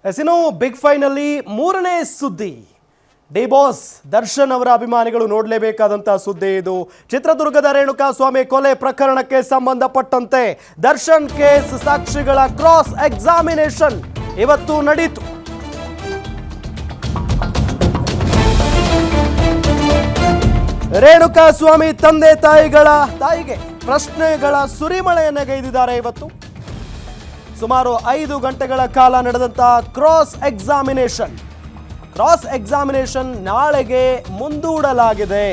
ಎಸಿನೋ big finally ಮೂರನೇ ಸುದ್ದಿ. D boss Darshan ಅವರ ಅಭಿಮಾನಿಗಳು ನೋಡಲೇಬೇಕಾದಂತ ಸುದ್ದಿ ಇದು. ಚಿತ್ರದುರ್ಗದ ರೇಣುಕಾಸ್ವಾಮಿ ಕೊಲೆ ಪ್ರಕರಣಕ್ಕೆ ಸಂಬಂಧಪಟ್ಟಂತೆ ದರ್ಶನ್ ಕೇಸ್ ಸಾಕ್ಷಿಗಳ ಕ್ರಾಸ್ ಎಕ್ಸಾಮಿನೇಷನ್ ಇವತ್ತು ನಡೆಯಿತು. ರೇಣುಕಾಸ್ವಾಮಿ ತಂದೆ ತಾಯಿಗೆ ಪ್ರಶ್ನೆಗಳ ಸುರಿಮಳೆಯನ್ನು ಗೈದಿದ್ದಾರೆ. ಇವತ್ತು ಸುಮಾರು 5 ಗಂಟೆಗಳ ಕಾಲ ನಡೆದಂತಹ ಕ್ರಾಸ್ ಎಕ್ಸಾಮಿನೇಷನ್ ನಾಳೆಗೆ ಮುಂದೂಡಲಾಗಿದೆ.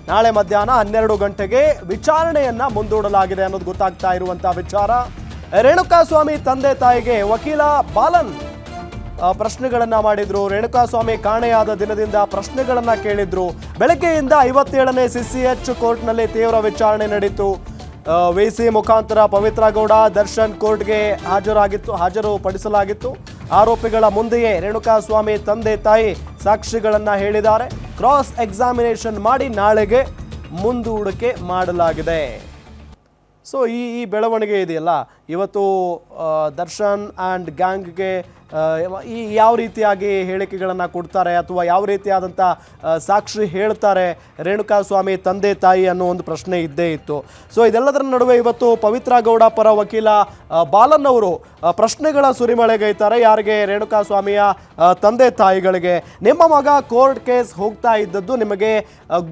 ನಾಳೆ ಮಧ್ಯಾಹ್ನ 12 ಗಂಟೆಗೆ ವಿಚಾರಣೆಯನ್ನ ಮುಂದೂಡಲಾಗಿದೆ ಅನ್ನೋದು ಗೊತ್ತಾಗ್ತಾ ಇರುವಂತಹ ವಿಚಾರ. ರೇಣುಕಾಸ್ವಾಮಿ ತಂದೆ ತಾಯಿಗೆ ವಕೀಲ ಬಾಲನ್ ಪ್ರಶ್ನೆಗಳನ್ನ ಮಾಡಿದ್ರು. ರೇಣುಕಾಸ್ವಾಮಿ ಕಾಣೆಯಾದ ದಿನದಿಂದ ಪ್ರಶ್ನೆಗಳನ್ನ ಕೇಳಿದ್ರು. ಬೆಳಗ್ಗೆಯಿಂದ 57ನೇ CCH ಕೋರ್ಟ್ನಲ್ಲಿ ತೀವ್ರ ವಿಚಾರಣೆ ನಡೆಯಿತು. ವಿಸಿ ಮುಖಾಂತರ ಪವಿತ್ರ ಗೌಡ ದರ್ಶನ್ ಕೋರ್ಟ್ಗೆ ಹಾಜರುಪಡಿಸಲಾಗಿತ್ತು. ಆರೋಪಿಗಳ ಮುಂದೆಯೇ ರೇಣುಕಾಸ್ವಾಮಿ ತಂದೆ ತಾಯಿ ಸಾಕ್ಷಿಗಳನ್ನ ಹೇಳಿದ್ದಾರೆ. ಕ್ರಾಸ್ ಎಕ್ಸಾಮಿನೇಷನ್ ಮಾಡಿ ನಾಳೆಗೆ ಮುಂದೂಡಿಕೆ ಮಾಡಲಾಗಿದೆ. ಸೊ ಈ ಬೆಳವಣಿಗೆ ಇದೆಯಲ್ಲ, ಇವತ್ತು ದರ್ಶನ್ ಆ್ಯಂಡ್ ಗ್ಯಾಂಗ್ಗೆ ಯಾವ ರೀತಿಯಾಗಿ ಹೇಳಿಕೆಗಳನ್ನು ಕೊಡ್ತಾರೆ ಅಥವಾ ಯಾವ ರೀತಿಯಾದಂಥ ಸಾಕ್ಷಿ ಹೇಳ್ತಾರೆ ರೇಣುಕಾಸ್ವಾಮಿ ತಂದೆ ತಾಯಿ ಅನ್ನೋ ಒಂದು ಪ್ರಶ್ನೆ ಇದ್ದೇ ಇತ್ತು. ಸೊ ಇದೆಲ್ಲದರ ನಡುವೆ ಇವತ್ತು ಪವಿತ್ರ ಗೌಡ ಪರ ವಕೀಲ ಬಾಲನ್ ಅವರು ಪ್ರಶ್ನೆಗಳ ಸುರಿಮಳೆಗೈತಾರೆ. ಯಾರಿಗೆ? ರೇಣುಕಾಸ್ವಾಮಿಯ ತಂದೆ ತಾಯಿಗಳಿಗೆ. ನಿಮ್ಮ ಮಗ ಕೋರ್ಟ್ ಕೇಸ್ ಹೋಗ್ತಾ ಇದ್ದದ್ದು ನಿಮಗೆ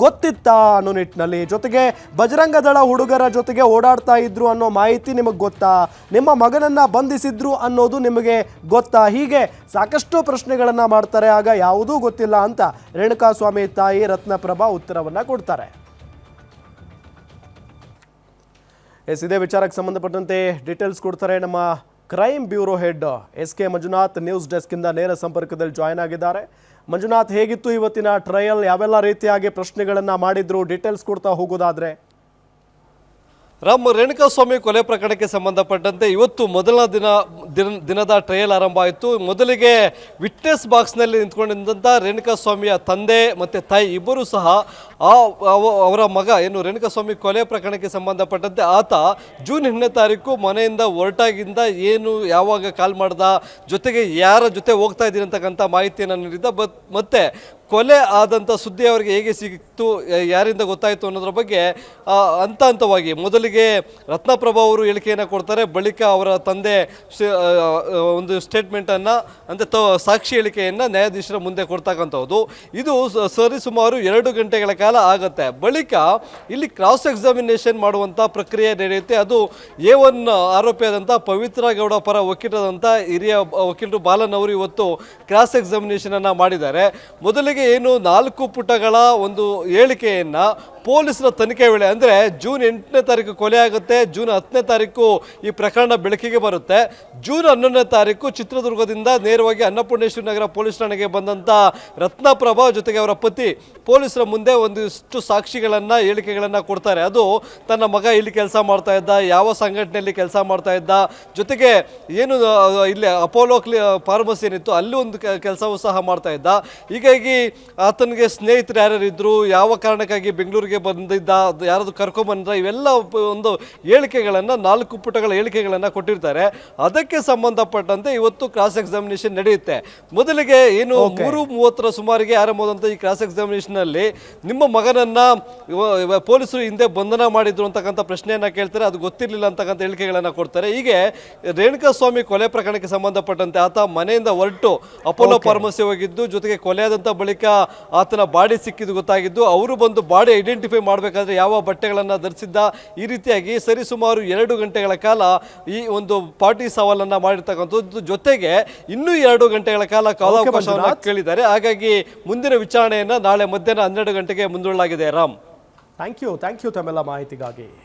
ಗೊತ್ತಿತ್ತಾ ಅನ್ನೋ ನಿಟ್ಟಿನಲ್ಲಿ, ಜೊತೆಗೆ ಬಜರಂಗ ದಳ ಹುಡುಗರ ಜೊತೆಗೆ ಓಡಾಡ್ತಾ ಇದ್ರು ಅನ್ನೋ ಮಾಹಿತಿ ನಿಮಗೆ ಗೊತ್ತಾ? ನಿಮ್ಮ ಮಗನನ್ನ ಬಂಧಿಸಿದ್ರು ಅನ್ನೋದು ನಿಮಗೆ ಗೊತ್ತಾ? ಹೀಗೆ ಸಾಕಷ್ಟು ಪ್ರಶ್ನೆಗಳನ್ನ ಮಾಡ್ತಾರೆ. ಆಗ ಯಾವುದೂ ಗೊತ್ತಿಲ್ಲ ಅಂತ ರೇಣುಕಾಸ್ವಾಮಿ ತಾಯಿ ರತ್ನಪ್ರಭಾ ಉತ್ತರವನ್ನ ಕೊಡ್ತಾರೆ. ಇದೇ ವಿಚಾರಕ್ಕೆ ಸಂಬಂಧಪಟ್ಟಂತೆ ಡೀಟೇಲ್ಸ್ ಕೊಡ್ತಾರೆ ನಮ್ಮ crime bureau head SK Manjunath. News desk ಇಂದ ನೇರ ಸಂಪರ್ಕದಲ್ಲಿ ಜಾಯ್ನ್ ಆಗಿದ್ದಾರೆ. ಮಂಜುನಾಥ್, ಹೇಗಿತ್ತು ಇವತ್ತಿನ ಟ್ರಯಲ್? ಯಾವೆಲ್ಲ ರೀತಿಯಾಗಿ ಪ್ರಶ್ನೆಗಳನ್ನ ಮಾಡಿದ್ರು? ಡೀಟೇಲ್ಸ್ ಕೊಡ್ತಾ ಹೋಗೋದಾದ್ರೆ. ರೇಣುಕಾಸ್ವಾಮಿ ಕೊಲೆ ಪ್ರಕರಣಕ್ಕೆ ಸಂಬಂಧಪಟ್ಟಂತೆ ಇವತ್ತು ಮೊದಲ ದಿನದ ಟ್ರಯಲ್ ಆರಂಭ ಆಯಿತು. ಮೊದಲಿಗೆ ವಿಟ್ನೆಸ್ ಬಾಕ್ಸ್ನಲ್ಲಿ ನಿಂತ್ಕೊಂಡಿದ್ದಂಥ ರೇಣುಕಾಸ್ವಾಮಿಯ ತಂದೆ ಮತ್ತು ತಾಯಿ ಇಬ್ಬರೂ ಸಹ ಅವರ ಮಗ ರೇಣುಕಾಸ್ವಾಮಿ ಕೊಲೆ ಪ್ರಕರಣಕ್ಕೆ ಸಂಬಂಧಪಟ್ಟಂತೆ ಆತ ಜೂನ್ 8ನೇ ತಾರೀಕು ಮನೆಯಿಂದ ಹೊರಟಾಗಿಂದ ಯಾವಾಗ ಕಾಲ್ ಮಾಡ್ದ, ಜೊತೆಗೆ ಯಾರ ಜೊತೆ ಹೋಗ್ತಾ ಇದ್ದೀನಿ ಅಂತಕ್ಕಂಥ ಮಾಹಿತಿಯನ್ನು ನೀಡಿದ್ದ. ಮತ್ತೆ ಕೊಲೆ ಆದಂಥ ಸುದ್ದಿ ಅವರಿಗೆ ಹೇಗೆ ಸಿಕ್ತು, ಯಾರಿಂದ ಗೊತ್ತಾಯಿತು ಅನ್ನೋದ್ರ ಬಗ್ಗೆ ಹಂತವಾಗಿ ಮೊದಲಿಗೆ ರತ್ನಪ್ರಭಾ ಅವರು ಹೇಳಿಕೆಯನ್ನು ಕೊಡ್ತಾರೆ. ಬಳಿಕ ಅವರ ತಂದೆ ಒಂದು ಸ್ಟೇಟ್ಮೆಂಟನ್ನು ಅಂದರೆ ಸಾಕ್ಷಿ ಹೇಳಿಕೆಯನ್ನು ನ್ಯಾಯಾಧೀಶರ ಮುಂದೆ ಕೊಡ್ತಕ್ಕಂಥದ್ದು. ಇದು ಸರಿಸುಮಾರು 2 ಗಂಟೆಗಳ ಕಾಲ ಆಗುತ್ತೆ. ಬಳಿಕ ಇಲ್ಲಿ ಕ್ರಾಸ್ ಎಕ್ಸಾಮಿನೇಷನ್ ಮಾಡುವಂಥ ಪ್ರಕ್ರಿಯೆ ನಡೆಯುತ್ತೆ. ಅದು A1 ಆರೋಪಿಯಾದಂಥ ಪವಿತ್ರ ಗೌಡ ಪರ ವಕೀಲರಾದಂಥ ಹಿರಿಯ ವಕೀಲರು ಬಾಲನ್ ಅವರು ಇವತ್ತು ಕ್ರಾಸ್ ಎಕ್ಸಾಮಿನೇಷನನ್ನು ಮಾಡಿದ್ದಾರೆ. ಮೊದಲಿಗೆ 4 ಪುಟಗಳ ಒಂದು ಹೇಳಿಕೆಯನ್ನು ಪೊಲೀಸರ ತನಿಖೆ ವೇಳೆ, ಅಂದರೆ ಜೂನ್ 8ನೇ ತಾರೀಕು ಕೊಲೆ ಆಗುತ್ತೆ, ಜೂನ್ 10ನೇ ತಾರೀಕು ಈ ಪ್ರಕರಣ ಬೆಳಕಿಗೆ ಬರುತ್ತೆ. ಜೂನ್ 11ನೇ ತಾರೀಕು ಚಿತ್ರದುರ್ಗದಿಂದ ನೇರವಾಗಿ ಅನ್ನಪೂರ್ಣೇಶ್ವರಿ ನಗರ ಪೊಲೀಸ್ ಠಾಣೆಗೆ ಬಂದಂಥ ರತ್ನಪ್ರಭಾ ಜೊತೆಗೆ ಅವರ ಪತಿ ಪೊಲೀಸರ ಮುಂದೆ ಒಂದಿಷ್ಟು ಸಾಕ್ಷಿಗಳನ್ನು ಹೇಳಿಕೆಗಳನ್ನು ಕೊಡ್ತಾರೆ. ಅದು ತನ್ನ ಮಗ ಇಲ್ಲಿ ಕೆಲಸ ಮಾಡ್ತಾ ಇದ್ದ, ಯಾವ ಸಂಘಟನೆಯಲ್ಲಿ ಕೆಲಸ ಮಾಡ್ತಾ ಇದ್ದ, ಜೊತೆಗೆ ಇಲ್ಲಿ ಅಪೋಲೋ ಫಾರ್ಮಸಿ ಏನಿತ್ತು ಅಲ್ಲಿ ಒಂದು ಕೆಲಸವೂ ಸಹ ಮಾಡ್ತಾ ಇದ್ದ. ಹೀಗಾಗಿ ಆತನಿಗೆ ಸ್ನೇಹಿತರು ಯಾರ್ಯಾರಿದ್ರು, ಯಾವ ಕಾರಣಕ್ಕಾಗಿ ಬೆಂಗಳೂರಿಗೆ ಬಂದಿದ್ದ, ಯಾರಾದ್ರು ಕರ್ಕೊಂಬಂದ್ರ, ಇವೆಲ್ಲ ಒಂದು ಹೇಳಿಕೆಗಳನ್ನು 4 ಪುಟಗಳ ಹೇಳಿಕೆಗಳನ್ನು ಕೊಟ್ಟಿರ್ತಾರೆ. ಅದಕ್ಕೆ ಸಂಬಂಧಪಟ್ಟಂತೆ ಇವತ್ತು ಕ್ರಾಸ್ ಎಕ್ಸಾಮಿನೇಷನ್ ನಡೆಯುತ್ತೆ. ಮೊದಲಿಗೆ 3:30 ಸುಮಾರಿಗೆ ಆರಂಭವಾದಂಥ ಈ ಕ್ರಾಸ್ ಎಕ್ಸಾಮಿನೇಷನ್ ಅಲ್ಲಿ ನಿಮ್ಮ ಮಗನನ್ನ ಪೊಲೀಸರು ಹಿಂದೆ ಬಂಧನ ಮಾಡಿದ್ರು ಅಂತಕ್ಕಂಥ ಪ್ರಶ್ನೆಯನ್ನ ಕೇಳ್ತಾರೆ. ಅದು ಗೊತ್ತಿರಲಿಲ್ಲ ಅಂತಕ್ಕಂಥ ಹೇಳಿಕೆಗಳನ್ನು ಕೊಡ್ತಾರೆ. ಹೀಗೆ ರೇಣುಕಾಸ್ವಾಮಿ ಕೊಲೆ ಪ್ರಕರಣಕ್ಕೆ ಸಂಬಂಧಪಟ್ಟಂತೆ ಆತ ಮನೆಯಿಂದ ಹೊರಟು ಅಪೋಲೋ ಫಾರ್ಮಸಿ ಹೋಗಿದ್ದು, ಜೊತೆಗೆ ಕೊಲೆಯಾದಂಥ ಬಳಿಕ ಆತನ ಬಾಡಿ ಸಿಕ್ಕಿದ್ದು ಗೊತ್ತಾಗಿದ್ದು, ಅವರು ಬಂದು ಬಾಡಿ ಐಡೆಂಟಿಫೈ ಮಾಡಬೇಕಾದ್ರೆ ಯಾವ ಬಟ್ಟೆಗಳನ್ನು ಧರಿಸಿದ್ದ, ಈ ರೀತಿಯಾಗಿ ಸರಿಸುಮಾರು 2 ಗಂಟೆಗಳ ಕಾಲ ಈ ಒಂದು ಪಾರ್ಟಿ ಸವಾಲನ್ನು ಮಾಡಿರ್ತಕ್ಕಂಥದ್ದು. ಜೊತೆಗೆ ಇನ್ನೂ 2 ಗಂಟೆಗಳ ಕಾಲ ಕಾಲಾವಕಾಶವನ್ನು ಕೇಳಿದ್ದಾರೆ. ಹಾಗಾಗಿ ಮುಂದಿನ ವಿಚಾರಣೆಯನ್ನು ನಾಳೆ ಮಧ್ಯಾಹ್ನ 12 ಗಂಟೆಗೆ ಮುಂದೂಡಲಾಗಿದೆ. ರಾಮ್, ಥ್ಯಾಂಕ್ ಯು ತಮ್ಮೆಲ್ಲ ಮಾಹಿತಿಗಾಗಿ.